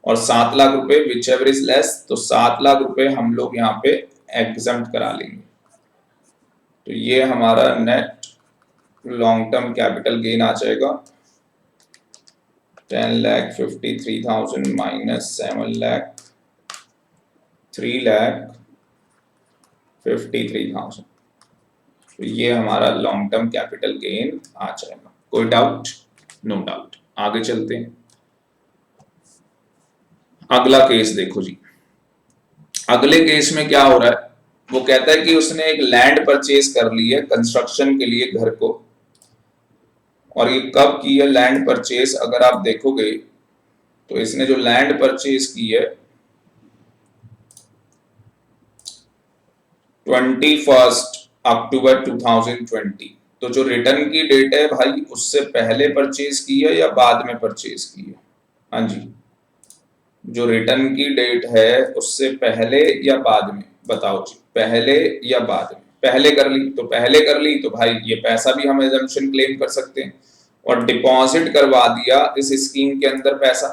और 7 लाख रुपए विच एवर इज लेस, तो 7 लाख रुपए हम लोग यहाँ पे एग्जम्प्ट करा लेंगे। तो ये हमारा net long term capital gain आ जाएगा 10,53,000 माइनस 7,03,53,000। तो ये हमारा लॉन्ग टर्म कैपिटल गेन आ जाएगा। कोई डाउट? No doubt. आगे चलते हैं। अगला केस देखो जी। अगले केस में क्या हो रहा है, वो कहता है कि उसने एक लैंड परचेज कर ली है कंस्ट्रक्शन के लिए घर को, और ये कब की है लैंड परचेज, अगर आप देखोगे तो इसने जो लैंड परचेज की है 21 अक्टूबर 2020, तो जो रिटर्न की डेट है भाई उससे पहले परचेज की है या बाद में परचेज की है? हाँ जी, जो रिटर्न की डेट है उससे पहले या बाद में, बताओ जी, पहले या बाद में? पहले कर ली तो पहले कर ली तो भाई ये पैसा भी हम एजम्पशन क्लेम कर सकते हैं। और डिपॉजिट करवा दिया इस स्कीम के अंदर पैसा,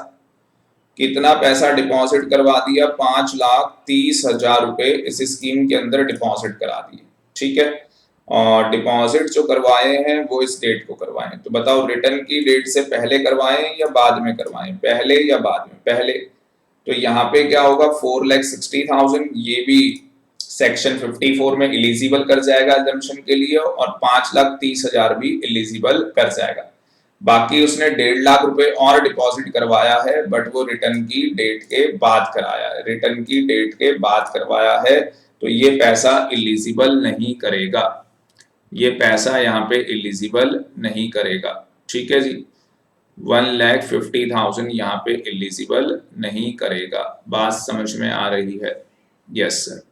कितना पैसा डिपॉजिट करवा दिया, 5,30,000 रुपए इस स्कीम के अंदर डिपॉजिट करा दिए। ठीक है, और डिपॉजिट जो करवाए हैं वो इस डेट को करवाए, तो बताओ रिटर्न की डेट से पहले करवाएं या बाद में करवाएं, पहले या बाद में? पहले। तो यहाँ पे क्या होगा, 4,60,000 ये भी सेक्शन 54 में एलिजिबल कर जाएगा एजम्पशन के लिए, और 5,30,000 भी एलिजिबल कर जाएगा। बाकी उसने 1.5 लाख रुपए और डिपॉजिट करवाया है, बट वो रिटर्न की डेट के बाद कराया है, रिटर्न की डेट के बाद करवाया है, तो ये पैसा एलिजिबल नहीं करेगा, ये पैसा यहाँ पे एलिजिबल नहीं करेगा। ठीक है जी, 1,50,000 यहाँ पे एलिजिबल नहीं करेगा। बात समझ में आ रही है? Yes sir.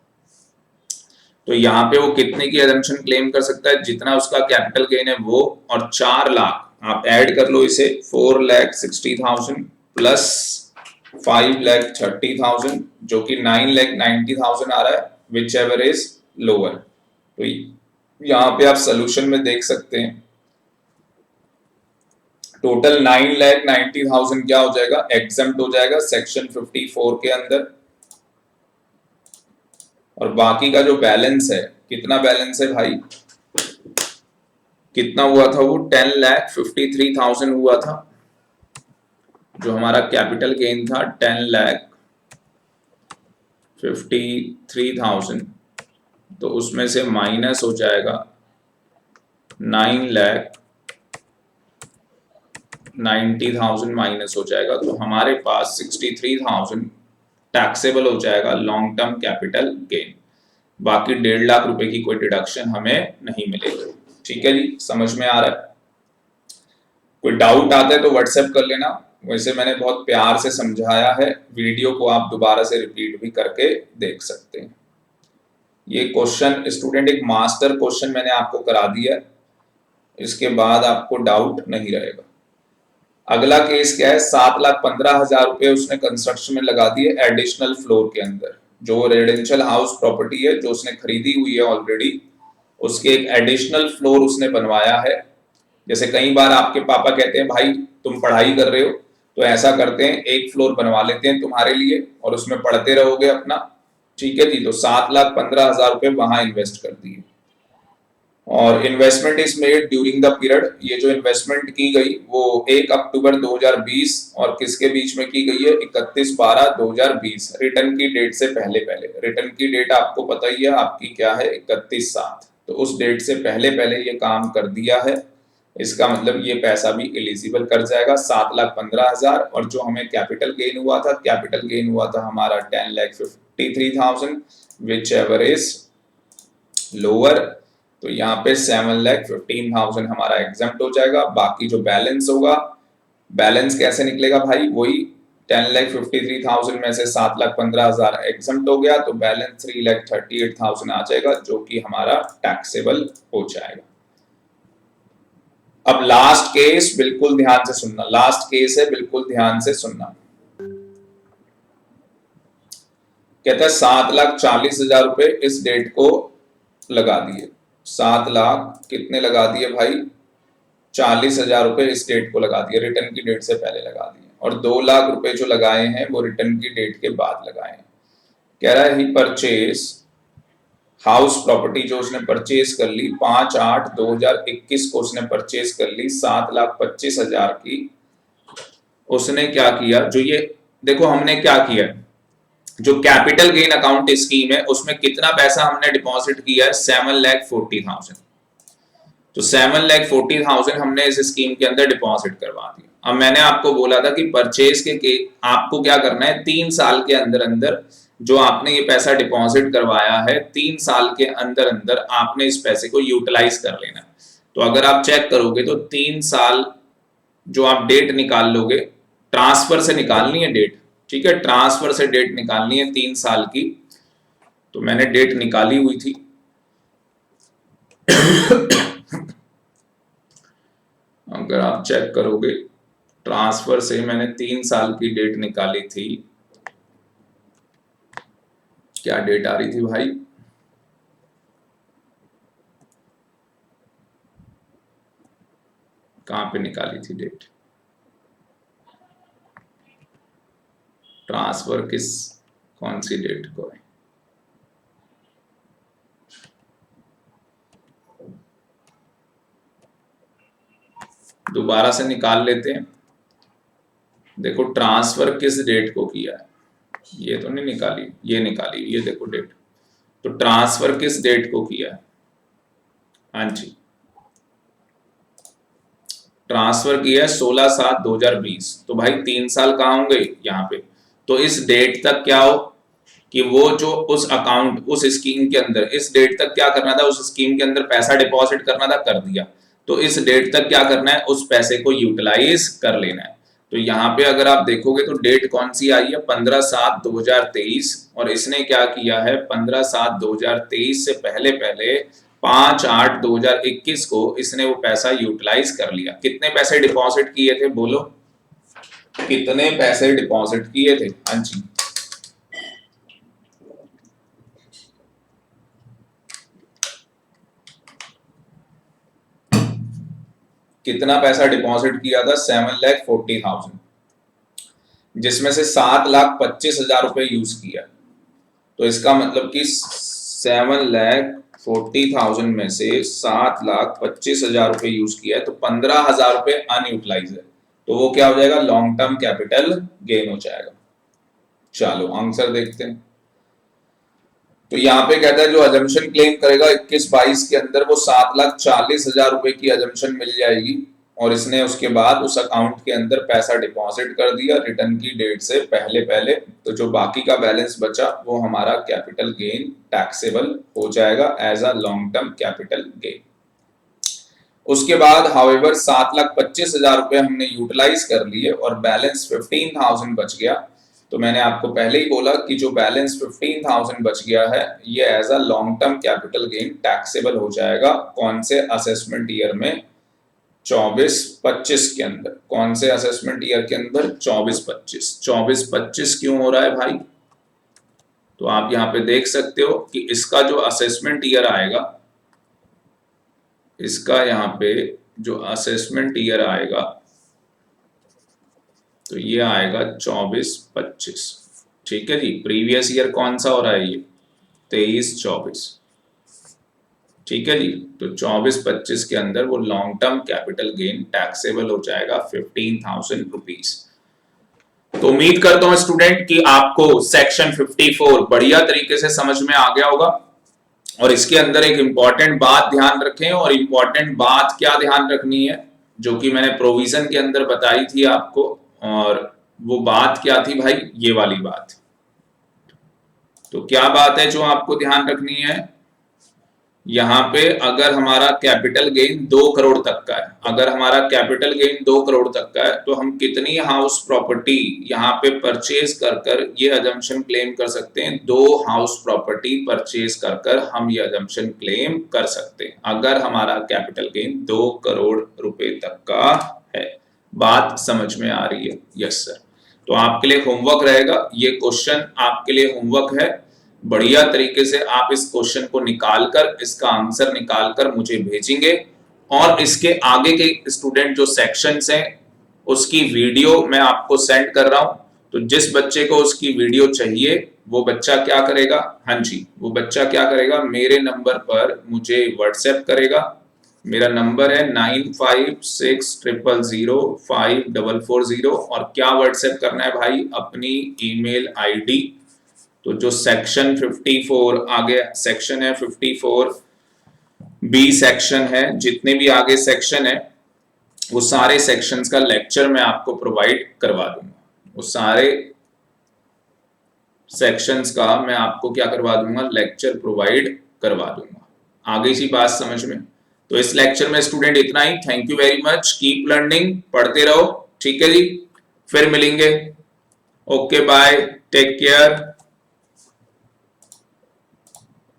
तो यहाँ पे वो कितने की एजम्पशन क्लेम कर सकता है, जितना उसका कैपिटल गेन है वो, और 4 लाख आप ऐड कर लो इसे, 4,60,000 प्लस 5,30,000 जो कि 9,90,000 आ रहा है, विच एवर इज लोअर। तो यहाँ पे आप सोल्यूशन में देख सकते हैं टोटल 9,90,000 क्या हो जाएगा, एग्जम्प्ट हो जाएगा सेक्शन 54 के अंदर। और बाकी का जो बैलेंस है, कितना बैलेंस है भाई, कितना हुआ था वो, 10,53,000 हुआ था, जो हमारा कैपिटल गेन था 10,53,000, तो उसमें से माइनस हो जाएगा 9,90,000 माइनस हो जाएगा, तो हमारे पास 63,000 टैक्सेबल हो जाएगा लॉन्ग टर्म कैपिटल गेन। बाकी 1.5 लाख रुपए की कोई डिडक्शन हमें नहीं मिलेगी। ठीक है जी, समझ में आ रहा है? कोई डाउट आता है तो व्हाट्सएप कर लेना, वैसे मैंने बहुत प्यार से समझाया है, वीडियो को आप दोबारा से रिपीट भी करके देख सकते हैं। ये क्वेश्चन स्टूडेंट एक मास्टर क्वेश्चन मैंने आपको करा दिया है, इसके बाद आपको डाउट नहीं रहेगा। अगला केस क्या है, 7,15,000 रुपए उसने कंस्ट्रक्शन में लगा दिए एडिशनल फ्लोर के अंदर। जो रेजिडेंशियल हाउस प्रॉपर्टी है जो उसने खरीदी हुई है ऑलरेडी, उसके एक एडिशनल फ्लोर उसने बनवाया है। जैसे कई बार आपके पापा कहते हैं भाई तुम पढ़ाई कर रहे हो तो ऐसा करते हैं एक फ्लोर बनवा लेते हैं तुम्हारे लिए और उसमें पढ़ते रहोगे अपना, ठीक है जी। तो 7,15,000 रुपए वहां इन्वेस्ट कर दिए और investment is made during the period. ये जो इन्वेस्टमेंट की गई वो 1 अक्टूबर 2020 और किसके बीच में की गई है, 31/12/2020, रिटर्न की डेट से पहले पहले। रिटर्न की डेट आपको पता ही है आपकी क्या है, 31/7। तो उस डेट से पहले पहले ये काम कर दिया है, इसका मतलब ये पैसा भी एलिजिबल कर जाएगा 7,15,000। और जो हमें कैपिटल गेन हुआ था, कैपिटल गेन हुआ था हमारा 10,53,000 विच एवर इज लोअर। तो यहाँ पे 7,15,000 हमारा एग्जम्प्ट हो जाएगा। बाकी जो बैलेंस होगा, बैलेंस कैसे निकलेगा भाई, वही 10,53,000 में से 7,15,000 एग्जम्प्ट हो गया तो बैलेंस 3,38,000 आ जाएगा, जो कि हमारा टैक्सेबल हो जाएगा। अब लास्ट केस बिल्कुल ध्यान से सुनना, लास्ट केस है बिल्कुल ध्यान से सुनना। कहता है 7,40,000 रुपए इस डेट को लगा दिए। 7 लाख कितने लगा दिए भाई, 40,000 रुपए इस डेट को लगा दिए, रिटर्न की डेट से पहले लगा दिए। और 2 लाख रुपए जो लगाए हैं वो रिटर्न की डेट के बाद लगाए हैं। कह रहा है ही परचेज हाउस प्रॉपर्टी जो उसने परचेज कर ली 5/8/2021 को उसने परचेज कर ली 7,25,000 की। उसने क्या किया, जो ये देखो हमने क्या किया, जो कैपिटल गेन अकाउंट स्कीम है उसमें कितना पैसा हमने डिपॉजिट किया है, 7,40,000। तो 7,40,000 हमने इस स्कीम के अंदर डिपॉजिट करवा दिया। अब मैंने आपको बोला था कि परचेज के आपको क्या करना है, 3 साल के अंदर अंदर जो आपने ये पैसा डिपॉजिट करवाया है, 3 साल के अंदर अंदर आपने इस पैसे को यूटिलाइज कर लेना है। तो अगर आप चेक करोगे तो 3 साल जो आप डेट निकाल लोगे, ट्रांसफर से निकालनी है डेट, ठीक है, ट्रांसफर से डेट निकालनी है 3 साल की। तो मैंने डेट निकाली हुई थी अगर आप चेक करोगे ट्रांसफर से मैंने 3 साल की डेट निकाली थी। क्या डेट आ रही थी भाई, कहां पे निकाली थी डेट, ट्रांसफर किस कौन सी डेट को है, दोबारा से निकाल लेते हैं। देखो ट्रांसफर किस डेट को किया है, ये तो नहीं निकाली, ये निकाली, ये देखो डेट। तो ट्रांसफर किस डेट को किया है, हाँ जी, ट्रांसफर किया है 16/7/2020। तो भाई 3 साल कहाँ होंगे यहाँ पे। तो इस डेट तक क्या हो कि वो जो उस अकाउंट उस स्कीम के अंदर इस डेट तक क्या करना था, उस स्कीम के अंदर पैसा डिपॉजिट करना था, कर दिया। तो इस डेट तक क्या करना है, उस पैसे को यूटिलाइज कर लेना है। तो यहाँ पे अगर आप देखोगे तो डेट कौन सी आई है, 15/7/2023। और इसने क्या किया है, 15/7/2023 से पहले पहले 5/8/2021 को इसने वो पैसा यूटिलाइज कर लिया। कितने पैसे डिपॉजिट किए थे, बोलो कितने पैसे डिपॉजिट किए थे, हाँ जी, कितना पैसा डिपॉजिट किया था, 7,40,000, जिसमें से 7,25,000 रुपए यूज किया। तो इसका मतलब कि 7,40,000 में से 7,25,000 रुपए यूज किया है, तो 15,000 रुपए अनयूटिलाइज है। तो वो क्या हो जाएगा, लॉन्ग टर्म कैपिटल गेन हो जाएगा। चलो आंसर देखते हैं। तो यहाँ पे कहता है जो अजम्पशन क्लेम करेगा 21-22 के अंदर वो 7,40,000 रुपए की अजम्पशन मिल जाएगी। और इसने उसके बाद उस अकाउंट के अंदर पैसा डिपॉजिट कर दिया रिटर्न की डेट से पहले पहले। तो जो बाकी का बैलेंस बचा वो हमारा कैपिटल गेन टैक्सेबल हो जाएगा as a long term capital gain. उसके बाद हाउएवर 7,25,000 रुपए हमने यूटिलाइज कर लिए और बैलेंस 15,000 बच गया। तो मैंने आपको पहले ही बोला कि जो बैलेंस 15,000 बच गया है ये as a long term capital gain taxable हो जाएगा। कौन से असेसमेंट ईयर में? 24-25 के अंदर। कौन से असेसमेंट ईयर के अंदर? 24-25। 24-25 क्यों हो रहा है भाई? तो आप यहाँ पे देख सकते हो कि इसका जो असेसमेंट ईयर आएगा, इसका यहाँ पे जो असेसमेंट ईयर आएगा तो ये आएगा 24-25। ठीक है जी। प्रीवियस ईयर कौन सा हो रहा है? ये 23-24। ठीक है जी। तो 24-25 के अंदर वो long term capital gain taxable हो जाएगा 15,000 रुपीज। तो उम्मीद करता हूं स्टूडेंट कि आपको सेक्शन 54 बढ़िया तरीके से समझ में आ गया होगा। और इसके अंदर एक इंपॉर्टेंट बात ध्यान रखें, और इंपॉर्टेंट बात क्या ध्यान रखनी है जो कि मैंने प्रोविजन के अंदर बताई थी आपको, और वो बात क्या थी भाई? ये वाली बात। तो क्या बात है जो आपको ध्यान रखनी है? यहाँ पे अगर हमारा कैपिटल गेन 2 करोड़ तक का है, अगर हमारा कैपिटल गेन 2 करोड़ तक का है तो हम कितनी हाउस प्रॉपर्टी यहाँ पे परचेज कर कर ये अजम्पशन क्लेम कर सकते हैं? 2 हाउस प्रॉपर्टी परचेज कर कर हम ये अजम्पशन क्लेम कर सकते हैं अगर हमारा कैपिटल गेन 2 करोड़ रुपए तक का है। बात समझ में आ रही है? Yes sir. तो आपके लिए होमवर्क रहेगा, ये क्वेश्चन आपके लिए होमवर्क है। बढ़िया तरीके से आप इस क्वेश्चन को निकालकर, इसका आंसर निकालकर मुझे भेजेंगे, और इसके आगे के स्टूडेंट जो सेक्शंस हैं उसकी वीडियो मैं आपको सेंड कर रहा हूं। तो जिस बच्चे को उसकी वीडियो चाहिए वो बच्चा क्या करेगा? हाँ जी, वो बच्चा क्या करेगा? मेरे नंबर पर मुझे व्हाट्सएप करेगा। मेरा नंबर है 9560005440। और क्या व्हाट्सएप करना है भाई? अपनी ईमेल आईडी। तो जो सेक्शन 54 आगे सेक्शन है 54 बी सेक्शन है, जितने भी आगे सेक्शन है वो सारे सेक्शंस का लेक्चर मैं आपको प्रोवाइड करवा दूंगा। वो सारे सेक्शंस का मैं आपको क्या करवा दूंगा? लेक्चर प्रोवाइड करवा दूंगा। आगे सी बात समझ में? तो इस लेक्चर में स्टूडेंट इतना ही। Thank you very much. Keep learning, पढ़ते रहो। ठीक है जी, फिर मिलेंगे। Okay bye, take care.